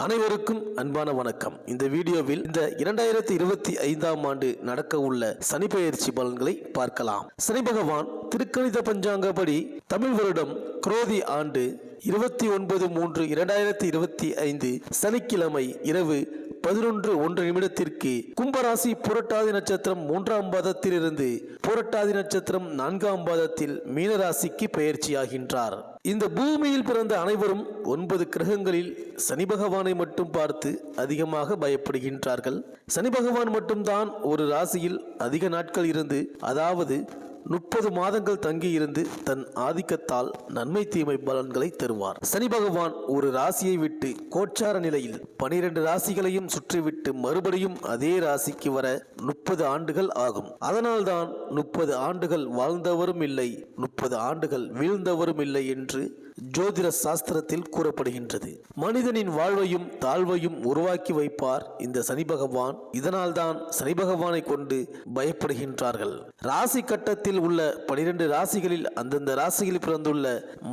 அனைவருக்கும் அன்பான வணக்கம். இந்த வீடியோவில் இந்த 2025ஆம் ஆண்டு நடக்க உள்ள சனி பெயர்ச்சி பலன்களை பார்க்கலாம். சனி பகவான் திருக்கணித பஞ்சாங்கப்படி தமிழ் வருடம் குரோதி ஆண்டு 29/3/2025 சனிக்கிழமை இரவு 11:01 கும்பராசி புரட்டாதி நட்சத்திரம் 3ஆம் பாதத்திலிருந்து புரட்டாதி நட்சத்திரம் 4ஆம் பாதத்தில் மீனராசிக்கு பெயர்ச்சியாகின்றார். இந்த பூமியில் பிறந்த அனைவரும் 9 கிரகங்களில் சனி பகவானை மட்டும் பார்த்து அதிகமாக பயப்படுகின்றார்கள். சனி பகவான் மட்டும்தான் ஒரு ராசியில் அதிக நாட்கள் இருந்து, அதாவது 30 மாதங்கள் தங்கியிருந்து தன் ஆதிக்கத்தால் நன்மை தீமை பலன்களை தருவார். சனி பகவான் ஒரு ராசியை விட்டு கோச்சார நிலையில் 12 ராசிகளையும் சுற்றிவிட்டு மறுபடியும் அதே ராசிக்கு வர 30 ஆண்டுகள் ஆகும். அதனால்தான் 30 ஆண்டுகள் வாழ்ந்தவரும் இல்லை, 30 ஆண்டுகள் வீழ்ந்தவரும் இல்லை என்று ஜோதிட சாஸ்திரத்தில் கூறப்படுகின்றது. மனிதனின் வாழ்வையும் தாழ்வையும் உருவாக்கி வைப்பார் இந்த சனி பகவான். இதனால்தான் சனி பகவானை கொண்டு பயப்படுகின்றார்கள். ராசி கட்டத்தில் உள்ள 12 ராசிகளில் அந்தந்த ராசியில் பிறந்துள்ள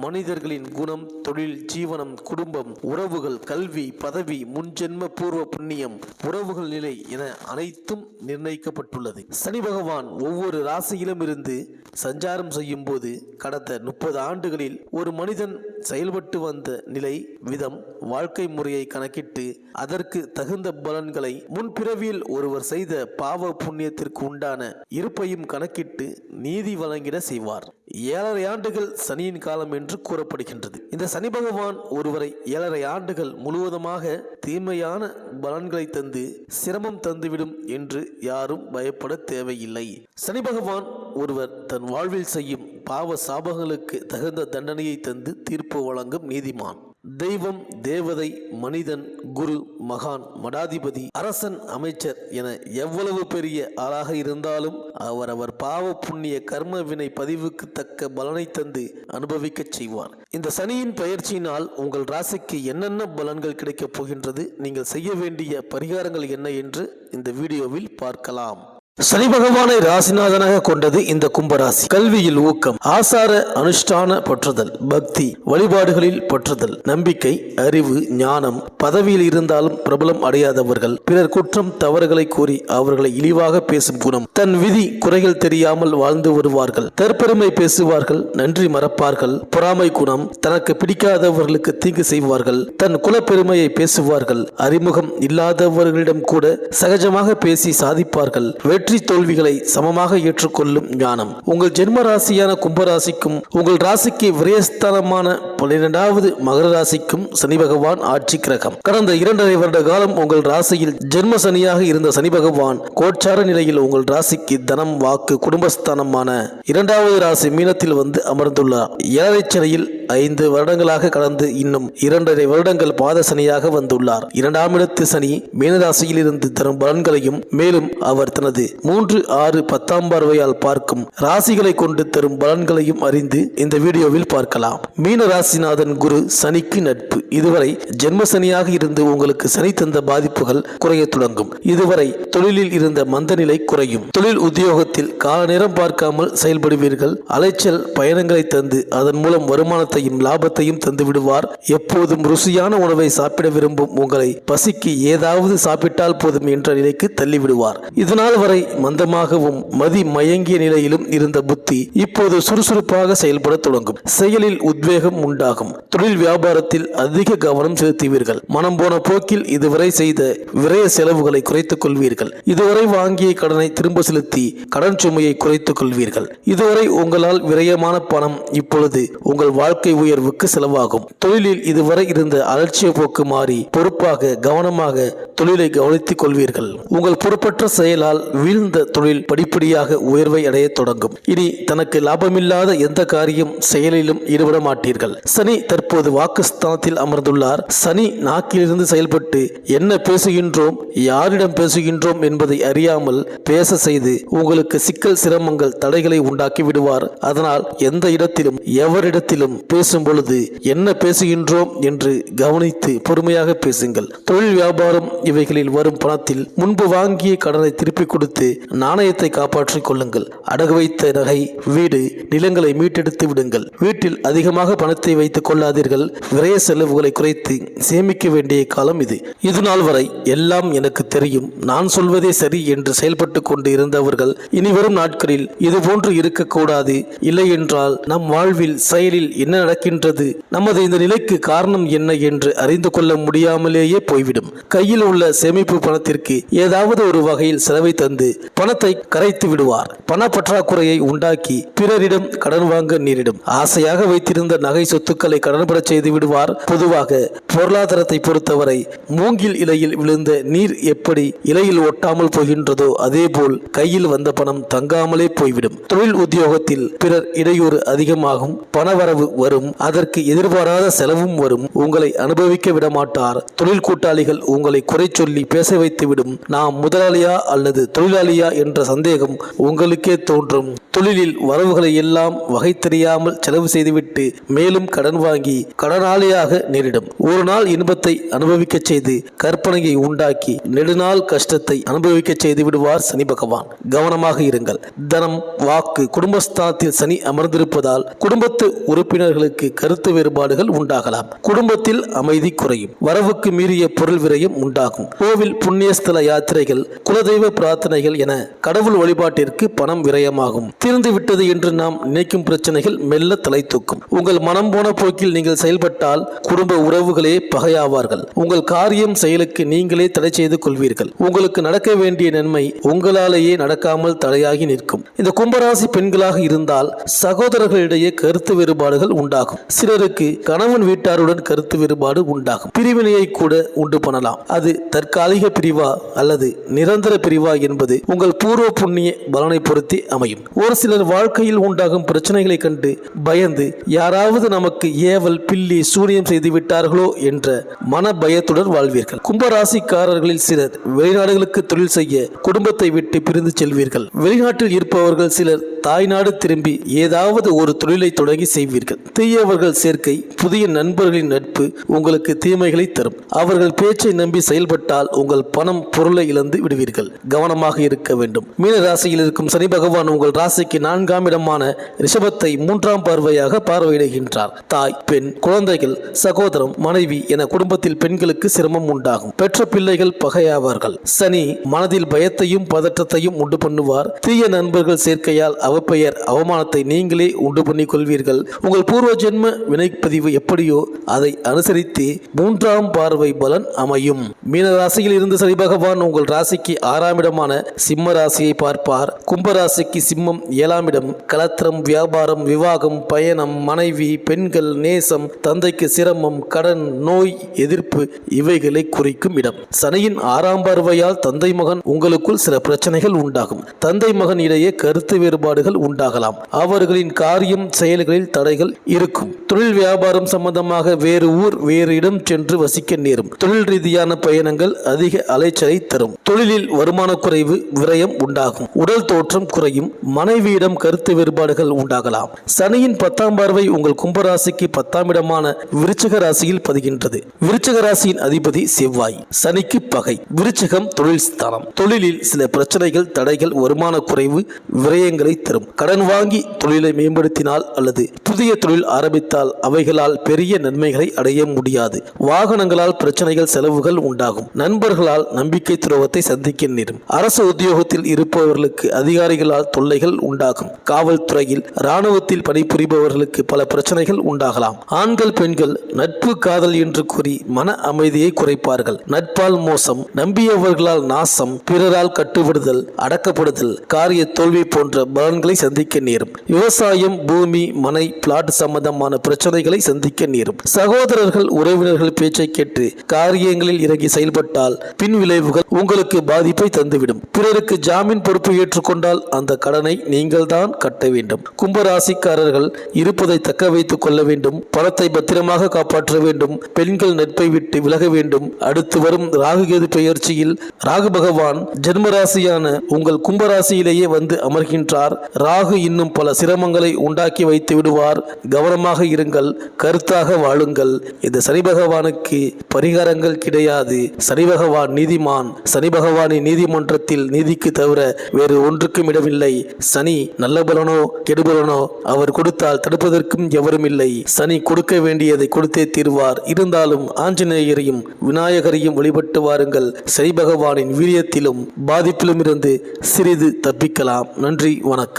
மனிதர்களின் குணம், தொழில், ஜீவனம், குடும்பம், உறவுகள், கல்வி, பதவி, முன்ஜென்ம பூர்வ புண்ணியம், உறவுகள் நிலை என அனைத்தும் நிர்ணயிக்கப்பட்டுள்ளது. சனி பகவான் ஒவ்வொரு ராசியிலும் இருந்து சஞ்சாரம் செய்யும் போது கடந்த 30 ஆண்டுகளில் ஒரு மனிதன் செயல்பட்டு வந்த நிலை, விதம், வாழ்க்கை முறையை கணக்கிட்டு அதற்கு தகுந்த பலன்களை, முன்பிறவியில் ஒருவர் செய்த பாவ புண்ணியத்திற்கு உண்டான இருப்பையும் கணக்கிட்டு நீதி வழங்கிட செய்வார். 7.5 ஆண்டுகள் சனியின் காலம் என்று கூறப்படுகின்றது. இந்த சனி பகவான் ஒருவரை 7.5 ஆண்டுகள் முழுவதுமாக தீமையான பலன்களை தந்து சிரமம் தந்துவிடும் என்று யாரும் பயப்பட தேவையில்லை. சனி பகவான் ஒருவர் தன் வாழ்வில் செய்யும் பாவ சாபங்களுக்கு தகுந்த தண்டனையை தந்து தீர்ப்பு வழங்கும் நீதிமான். தெய்வம், தேவதை, மனிதன், குரு, மகான், மடாதிபதி, அரசன், அமைச்சர் என எவ்வளவு பெரிய ஆளாக இருந்தாலும் அவர் பாவ புண்ணிய கர்ம வினை பதிவுக்கு தக்க பலனை தந்து அனுபவிக்க செய்வார். இந்த சனியின் பெயர்ச்சியினால் உங்கள் ராசிக்கு என்னென்ன பலன்கள் கிடைக்கப் போகின்றது, நீங்கள் செய்ய வேண்டிய பரிகாரங்கள் என்ன என்று இந்த வீடியோவில் பார்க்கலாம். சனி பகவானை ராசிநாதனாக கொண்டது இந்த கும்பராசி. கல்வியில் ஊக்கம், ஆசார அனுஷ்டான பற்றுதல், பக்தி, வழிபாடுகளில் பற்றுதல், நம்பிக்கை, அறிவு, ஞானம், பதவியில் இருந்தாலும் பிரபலம் அடையாதவர்கள், பிறர் குற்றம் தவறுகளை கூறி அவர்களை இழிவாக பேசும் குணம், தன் விதி குறைகள் தெரியாமல் வாழ்ந்து வருவார்கள், தற்பெருமை பேசுவார்கள், நன்றி மறப்பார்கள், பொறாமை குணம், தனக்கு பிடிக்காதவர்களுக்கு தீங்கு செய்வார்கள், தன் குலப்பெருமையை பேசுவார்கள், அறிமுகம் இல்லாதவர்களிடம் கூட சகஜமாக பேசி சாதிப்பார்கள், வெற்றி தோல்விகளை சமமாக ஏற்றுக்கொள்ளும் ஞானம். உங்கள் ஜென்ம ராசியான கும்பராசிக்கும் உங்கள் ராசிக்கு விரயஸ்தானமான 12வது மகர ராசிக்கும் சனி பகவான் ஆட்சி கிரகம். கடந்த 2.5 வருட காலம் உங்கள் ராசியில் ஜென்ம சனியாக இருந்த சனி பகவான் கோச்சார நிலையில் உங்கள் ராசிக்கு தனம், வாக்கு, குடும்பஸ்தானமான 2வது ராசி மீனத்தில் வந்து அமர்ந்துள்ளார். 7 சனியில் 5 வருடங்களாக கடந்து இன்னும் 2.5 வருடங்கள் பாத சனியாக வந்துள்ளார். 2ஆம் இடத்து சனி மீனராசியில் இருந்து தரும் பலன்களையும், மேலும் அவர் தனது 3, 6, 10ஆம் பார்வையால் பார்க்கும் ராசிகளை கொண்டு தரும் பலன்களையும் அறிந்து இந்த வீடியோவில் பார்க்கலாம். மீன ராசிநாதன் குரு சனிக்கு நட்பு. இதுவரை ஜென்ம சனியாக இருந்து உங்களுக்கு சனி தந்த பாதிப்புகள் குறைய தொடங்கும். இதுவரை தொழிலில் இருந்த மந்த நிலை குறையும். தொழில் உத்தியோகத்தில் கால நேரம் பார்க்காமல் செயல்படுவீர்கள். அலைச்சல் பயணங்களை தந்து அதன் மூலம் வருமானத்தையும் லாபத்தையும் தந்து விடுவார். எப்போதும் ருசியான உணவை சாப்பிட விரும்பும் உங்களை பசிக்கு ஏதாவது சாப்பிட்டால் போதும் என்ற நிலைக்கு தள்ளிவிடுவார். இதனால் வரை மந்தமாகவும் மதி மயங்கிய நிலையிலும் இருந்த புத்தி இப்போது சுறுசுறுப்பாக செயல்பட தொடங்கும். செயலில் உத்வேகம் உண்டாகும். தொழில் வியாபாரத்தில் அதிக கவனம் செலுத்துவீர்கள். மனம் போன போக்கில் இதுவரை செய்த விரய செலவுகளை குறைத்துக் கொள்வீர்கள். இதுவரை வாங்கிய கடனை திரும்ப செலுத்தி கடன் சுமையை குறைத்துக் கொள்வீர்கள். இதுவரை உங்களால் விரயமான பணம் இப்பொழுது உங்கள் வாழ்க்கை உயர்வுக்கு செலவாகும். தொழிலில் இதுவரை இருந்த அலட்சிய போக்கு மாறி பொறுப்பாக கவனமாக தொழிலை கவனித்துக் கொள்வீர்கள். உங்கள் பொறுப்பற்ற செயலால் வீழ்ந்த தொழில் படிப்படியாக உயர்வை அடைய தொடங்கும். இனி தனக்கு லாபமில்லாத எந்த காரியம் செயலிலும் ஈடுபட மாட்டீர்கள். சனி தற்போது வாக்குஸ்தானத்தில் அமர்ந்துள்ளார். சனி நாக்கிலிருந்து செயல்பட்டு என்ன பேசுகின்றோம், யாரிடம் பேசுகின்றோம் என்பதை அறியாமல் பேச செய்து உங்களுக்கு சிக்கல், சிரமங்கள், தடைகளை உண்டாக்கி விடுவார். அதனால் எந்த இடத்திலும் எவரிடத்திலும் பேசும் பொழுது என்ன பேசுகின்றோம் என்று கவனித்து பொறுமையாக பேசுங்கள். தொழில் வியாபாரம் இவைகளில் வரும் பணத்தில் முன்பு வாங்கிய கடனை திருப்பிக் கொடுத்து நாணயத்தை காப்பாற்றிக் கொள்ளுங்கள். அடகு வைத்த நகை, வீடு, நிலங்களை மீட்டெடுத்து விடுங்கள். வீட்டில் அதிகமாக பணத்தை வைத்துக் கொள்ளாதீர்கள். விரய செலவுகளை குறைத்து சேமிக்க வேண்டிய காலம் இது. இதுநாள் வரை எல்லாம் எனக்கு தெரியும், நான் சொல்வதே சரி என்று செயல்பட்டு கொண்டு இருந்தவர்கள் இனிவரும் நாட்களில் இதுபோன்று இருக்கக்கூடாது. இல்லை என்றால் நம் வாழ்வில் செயலில் என்ன நடக்கின்றது, நமது இந்த நிலைக்கு காரணம் என்ன என்று அறிந்து கொள்ள முடியாமலேயே போய்விடும். கையில் உள்ள சேமிப்பு பணத்திற்கு ஏதாவது ஒரு வகையில் செலவை தந்து பணத்தை கரைத்து விடுவார். பண பற்றாக்குறையை உண்டாக்கி பிறரிடம் கடன் வாங்க நேரிடும். ஆசையாக வைத்திருந்த நகை சொத்துக்களை கடன்பட செய்து விடுவார். பொதுவாக பொருளாதாரத்தை பொறுத்தவரை மூங்கில் இலையில் விழுந்த நீர் எப்படி இலையில் ஒட்டாமல் போகின்றதோ அதேபோல் கையில் வந்த பணம் தங்காமலே போய்விடும். தொழில் உத்தியோகத்தில் பிறர் இடையூறு அதிகமாகும். பணவரவு வரும், அதற்கு எதிர்பாராத செலவும் வரும். உங்களை அனுபவிக்க விட மாட்டார். தொழில் கூட்டாளிகள் உங்களை குறை சொல்லி பேச வைத்துவிடும். நாம் முதலாளியா அல்லது தொழிலாளியா என்ற சந்தேகம் உங்களுக்கே தோன்றும். தொழிலில் வரவுகளை எல்லாம் வகை தெரியாமல் செலவு செய்துவிட்டு மேலும் கடன் வாங்கி கடனாளியாக நேரிடும். ஒரு நாள் இன்பத்தை அனுபவிக்க செய்து கற்பனையை உண்டாக்கி நெடுநாள் கஷ்டத்தை அனுபவிக்க செய்து விடுவார் சனி பகவான். கவனமாக இருங்கள். தனம், வாக்கு, குடும்பஸ்தானத்தில் சனி அமர்ந்திருப்பதால் குடும்பத்து உறுப்பினர்களுக்கு கருத்து வேறுபாடுகள் உண்டாகலாம். குடும்பத்தில் அமைதி குறையும். வரவுக்கு மீறிய பொருள் விரயம் உண்டாகும். கோவில், புண்ணியஸ்தல யாத்திரைகள், குலதெய்வ பிரார்த்தனைகள் என கடவுள் வழிபாட்டிற்கு பணம் விரயமாகும். தீர்ந்து விட்டது என்று நாம் நினைக்கும் பிரச்சனைகள் மெல்ல தலை தூக்கும். உங்கள் மனம் போன போக்கில் நீங்கள் செயல்பட்டால் குடும்ப உறவுகளே பகையாவார்கள். உங்கள் காரியம் செயலுக்கு நீங்களே தடை செய்து கொள்வீர்கள். உங்களுக்கு நடக்க வேண்டிய நன்மை உங்களாலேயே நடக்காமல் தடையாகி நிற்கும். இந்த கும்பராசி பெண்களாக இருந்தால் சகோதரர்களிடையே கருத்து வேறுபாடுகள் உண்டாகும். சிலருக்கு கணவன் வீட்டாருடன் கருத்து வேறுபாடு உண்டாகும். பிரிவினையை கூட உண்டு பண்ணலாம். அது தற்காலிக பிரிவா அல்லது நிரந்தர பிரிவா என்பது உங்கள் பூர்வ புண்ணிய பலனை பொறுத்து அமையும். ஒரு சிலர் வாழ்க்கையில் உண்டாகும் பிரச்சனைகளை கண்டு பயந்து யாராவது நமக்கு ஏவல், பில்லி, சூனியம் செய்து விட்டார்களோ என்ற மன பயத்துடன் வாழ்வீர்கள். கும்பராசிக்காரர்களில் சிலர் வெளிநாடுகளுக்கு தொழில் செய்ய குடும்பத்தை விட்டு பிரிந்து செல்வீர்கள். வெளிநாட்டில் இருப்பவர்கள் சிலர் தாய்நாடு திரும்பி ஏதாவது ஒரு தொழிலை தொடங்கி செய்வீர்கள். தீயவர்கள் சேர்க்கை, புதிய நண்பர்களின் நட்பு உங்களுக்கு தீமைகளை தரும். அவர்கள் பேச்சை நம்பி செயல்பட்டால் உங்கள் பணம், பொருளை இழந்து விடுவீர்கள். கவனமாக இருக்க வேண்டும். மீன ராசியில் இருக்கும் சனி பகவான் உங்கள் ராசிக்கு 4ஆம் இடமான ரிஷபத்தை 3ஆம் பார்வையாக பார்வையிடுகின்றார். தாய், பெண், குழந்தைகள், சகோதரம், மனைவி என குடும்பத்தில் பெண்களுக்கு சிரமம் உண்டாகும். பெற்ற பிள்ளைகள் பகையாவார்கள். சனி மனதில் பயத்தையும் பதற்றத்தையும் உண்டு பண்ணுவார். தீய நண்பர்கள் சேர்க்கையால் அவப்பெயர், அவமானத்தை நீங்களே உண்டு பண்ணிக் கொள்வீர்கள். உங்கள் பூர்வ ஜென்ம வினைப்பதிவு எப்படியோ அதை அனுசரித்து 3ஆம் பார்வை பலன் அமையும். மீன ராசியில் இருந்து சனி பகவான் உங்கள் ராசிக்கு 6ஆம் இடமான சிம்ம ராசியை பார்ப்பார். கும்பராசிக்கு சிம்மம் 7ஆம் இடம். கலத்திரம், வியாபாரம், விவாகம், பயணம், மனைவி, பெண்கள், நேசம், தந்தைக்கு சிரமம், கடன், நோய் எதிர்ப்பு இவைகளை குறிக்கும் இடம். சனியின் 6ஆம் பார்வையால் தந்தை மகன் உங்களுக்குள் சில பிரச்சனைகள் உண்டாகும். தந்தை மகன் இடையே கருத்து வேறுபாடுகள் உண்டாகலாம். அவர்களின் காரியம் செயல்களில் தடைகள் இருக்கும். தொழில் வியாபாரம் சம்பந்தமாக வேறு ஊர், வேறு இடம் சென்று வசிக்க நேரும். தொழில் ரீதியான பயணங்கள் அதிக அலைச்சலை தரும். தொழிலில் வருமான குறைவு, விரயம் உண்டாகும். உடல் தோற்றம் குறையும். மனைவியிடம் கருத்து வேறுபாடுகள் உண்டாகலாம். சனியின் 10ஆம் பார்வை உங்கள் கும்பராசிக்கு 10ஆம் இடமான விருச்சிக ராசியில் பதிகின்றது. விருச்சிக ராசியின் அதிபதி செவ்வாய். சனிக்கு பகை. விருச்சிகம் தொழில் ஸ்தானம். தொழிலில் சில பிரச்சனைகள், தடைகள், வருமான குறைவு, விரயங்களை தரும். கடன் வாங்கி தொழிலை மேம்படுத்தினால் அல்லது புதிய தொழில் ஆரம்பித்தால் அவைகளால் பெரிய நன்மைகளை அடைய முடியாது. வாகனங்களால் பிரச்சனைகள், செலவுகள் உண்டாகும். நண்பர்களால் நம்பிக்கை துரோகத்தை சந்திக்க நேரும். அரசு உத்தியோகத்தில் இருப்பவர்களுக்கு அதிகாரிகளால் தொல்லைகள் உண்டாகும். காவல்துறையில், இராணுவத்தில் பணிபுரிபவர்களுக்கு பல பிரச்சனைகள் உண்டாகலாம். ஆண்கள், பெண்கள் நட்பு, காதல் என்று கூறி மன அமைதியை குறைப்பார்கள். நட்பால் மோசம், நம்பியவர்களால் நாசம், பிறரால் கட்டுப்படுதல், அடக்கப்படுதல், காரிய தோல்வி போன்ற பலன்களை சந்திக்க நேரும். விவசாயம், பூமி, மனை, பிளாட் சம்பந்தமான பிரச்சனைகளை சந்திக்க நேரும். சகோதரர்கள், உறவினர்கள் பேச்சை கேட்டு காரியங்களில் இறங்கி செயல்பட்டால் பின் விளைவுகள் உங்களுக்கு பாதிப்பை தந்துவிடும். பிறருக்கு ஜாமீன் பொறுப்பு ஏற்றுக்கொண்டால் அந்த கடனை நீங்கள் தான் கட்ட வேண்டும். கும்பராசிக்காரர்கள் இருப்பதை தக்க வைத்துக் கொள்ள வேண்டும். பணத்தை பத்திரமாக காப்பாற்ற வேண்டும். பெண்கள் நட்பை விட்டு விலக வேண்டும். அடுத்து வரும் ராகுகேது பெயர்ச்சியில் ராகு பகவான் ஜென்மராசியான உங்கள் கும்பராசியிலேயே வந்து அமர்கின்றார். ராகு இன்னும் பல சிரமங்களை உண்டாக்கி வைத்து விடுவார். கவனமாக இருங்கள், கருத்தாக வாழுங்கள். இந்த சனி பகவானுக்கு பரிகாரங்கள் கிடையாது. சனி பகவான் நீதிமான். சனி பகவானின் நீதிமன்றத்தில் நீதிக்கு தவிர வேறு ஒன்றுக்கும் இடமில்லை. சனி நல்ல பலனோ கெடுபலனோ அவர் கொடுத்தால் தடுப்பதற்கும் எவரும் இல்லை. சனி கொடுக்க வேண்டியதை கொடுத்தே தீர்வார். இருந்தாலும் ஆஞ்சநேயரையும் விநாயகரையும் வழிபட்டு வாருங்கள். சனி பகவானின் வீரியத்திலும் பாதிப்பிலும் இருந்து சிறிது தப்பிக்கலாம். நன்றி, வணக்கம்.